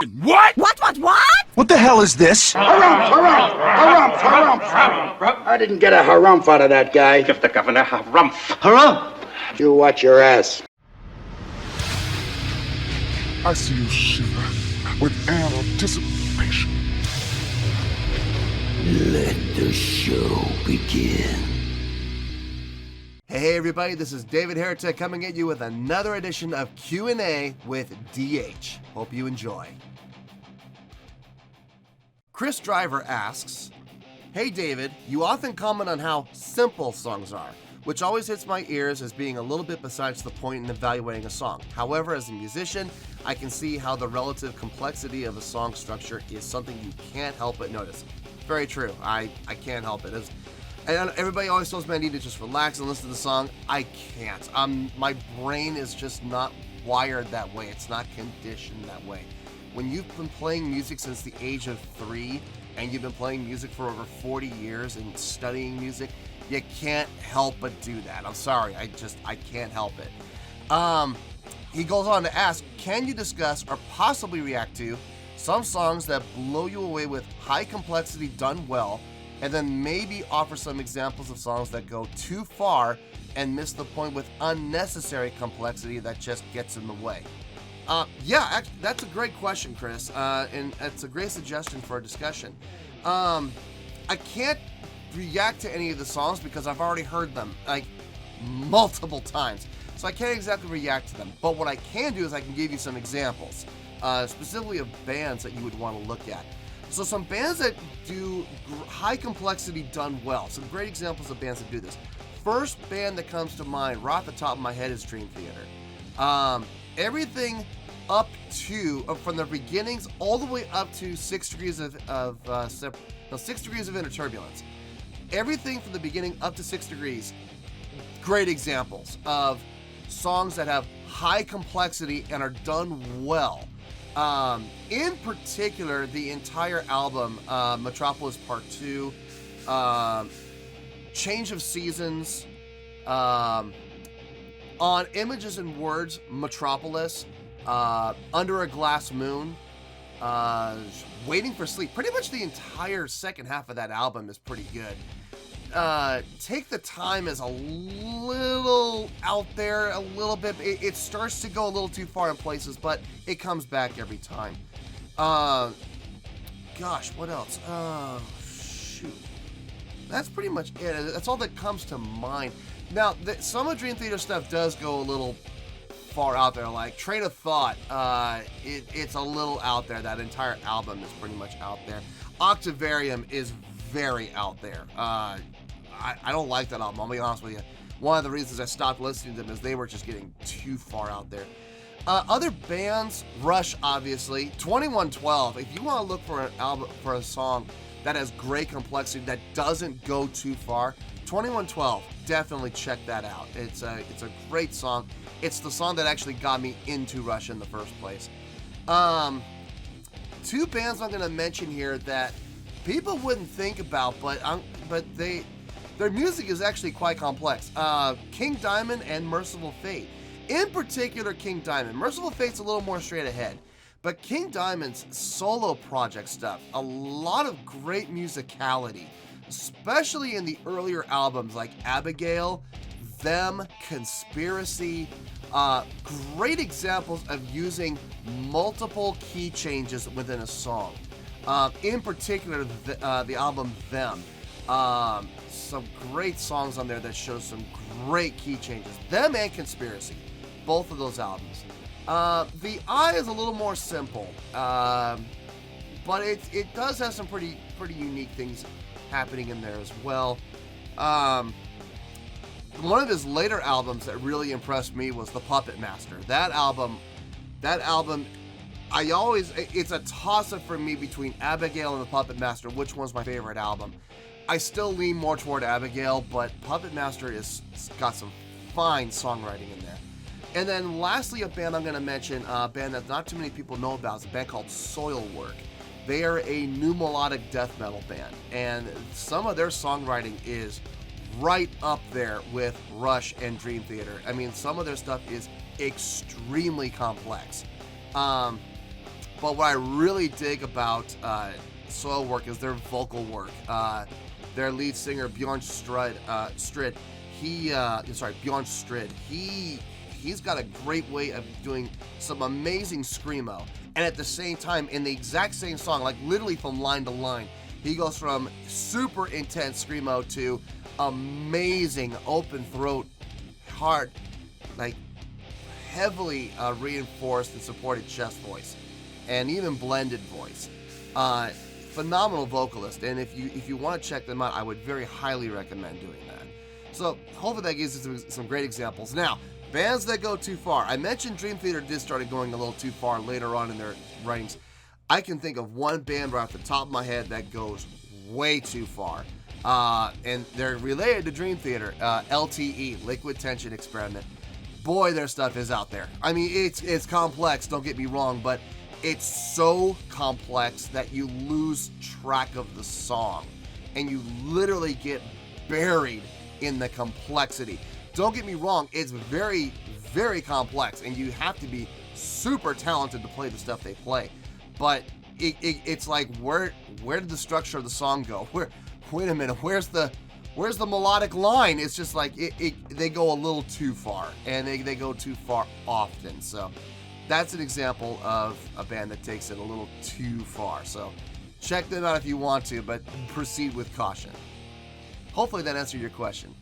What? What? What the hell is this? Harumph. I didn't get a harumph out of that guy. Give the governor harumph. Harumph! You watch your ass. I see you shiver with anticipation. Let the show begin. Hey everybody, this is David Heretic coming at you with another edition of Q&A with DH. Hope you enjoy. Chris Driver asks, "Hey David, you often comment on how simple songs are, which always hits my ears as being a little bit besides the point in evaluating a song. However, as a musician, I can see how the relative complexity of a song structure is something you can't help but notice." Very true. I can't help it. And everybody always tells me I need to just relax and listen to the song. I can't. My brain is just not wired that way. It's not conditioned that way. When you've been playing music since the age of 3 and you've been playing music for over 40 years and studying music, you can't help but do that. I'm sorry. I can't help it. He goes on to ask, can you discuss or possibly react to some songs that blow you away with high complexity done well, and then maybe offer some examples of songs that go too far and miss the point with unnecessary complexity that just gets in the way? Yeah, that's a great question, Chris, and it's a great suggestion for a discussion. I can't react to any of the songs because I've already heard them like multiple times, so I can't exactly react to them. But what I can do is I can give you some examples, specifically of bands that you would want to look at. So some bands that do high complexity done well. Some great examples of bands that do this. First band that comes to mind right off the top of my head is Dream Theater. Everything up to, from their beginnings all the way up to 6 degrees of 6 degrees of inner turbulence. Everything from the beginning up to 6 degrees, great examples of songs that have high complexity and are done well. In particular, the entire album, Metropolis Part 2, Change of Seasons, on Images and Words, Metropolis, Under a Glass Moon, Waiting for Sleep. Pretty much the entire second half of that album is pretty good. Take the Time is a little out there, a little bit. It starts to go a little too far in places, but it comes back every time. Gosh, what else? Shoot. That's pretty much it. That's all that comes to mind. Now, some of Dream Theater stuff does go a little far out there, like Train of Thought. It's a little out there. That entire album is pretty much out there. Octavarium is very out there. I don't like that album, I'll be honest with you. One of the reasons I stopped listening to them is they were just getting too far out there. Other bands, Rush, obviously. 2112, if you want to look for an album, for a song that has great complexity, that doesn't go too far, 2112, definitely check that out. It's a great song. It's the song that actually got me into Rush in the first place. Two bands I'm going to mention here that people wouldn't think about, but their music is actually quite complex. King Diamond and Merciful Fate. In particular, King Diamond. Merciful Fate's a little more straight ahead, but King Diamond's solo project stuff, a lot of great musicality, especially in the earlier albums like Abigail, Them, Conspiracy. Great examples of using multiple key changes within a song. In particular, the album Them. Some great songs on there that show some great key changes. Them and Conspiracy, both of those albums. The Eye is a little more simple, but it does have some pretty unique things happening in there as well. One of his later albums that really impressed me was The Puppet Master. That album, it's a toss-up for me between Abigail and The Puppet Master, which one's my favorite album. I still lean more toward Abigail, but Puppet Master is got some fine songwriting in there. And then lastly, a band I'm going to mention, a band that not too many people know about, is a band called Soilwork. They are a new melodic death metal band, and some of their songwriting is right up there with Rush and Dream Theater. I mean, some of their stuff is extremely complex. But what I really dig about Soilwork is their vocal work. Their lead singer Bjorn Strid, Bjorn Strid. He's got a great way of doing some amazing screamo, and at the same time, in the exact same song, like literally from line to line, he goes from super intense screamo to amazing open throat, hard, like heavily reinforced and supported chest voice, and even blended voice. Phenomenal vocalist, and if you want to check them out, I would very highly recommend doing that. So hopefully that gives you some great examples. Now, bands that go too far. I mentioned Dream Theater did started going a little too far later on in their writings. I can think of one band right off the top of my head that goes way too far. And they're related to Dream Theater, LTE, Liquid Tension Experiment. Boy, their stuff is out there. I mean, it's complex, don't get me wrong, but it's so complex that you lose track of the song and you literally get buried in the complexity. Don't get me wrong, it's very, very complex and you have to be super talented to play the stuff they play. But it's like, where did the structure of the song go? Wait a minute, where's the melodic line? It's just like they go a little too far, and they go too far often. So that's an example of a band that takes it a little too far. So check them out if you want to, but proceed with caution. Hopefully that answered your question.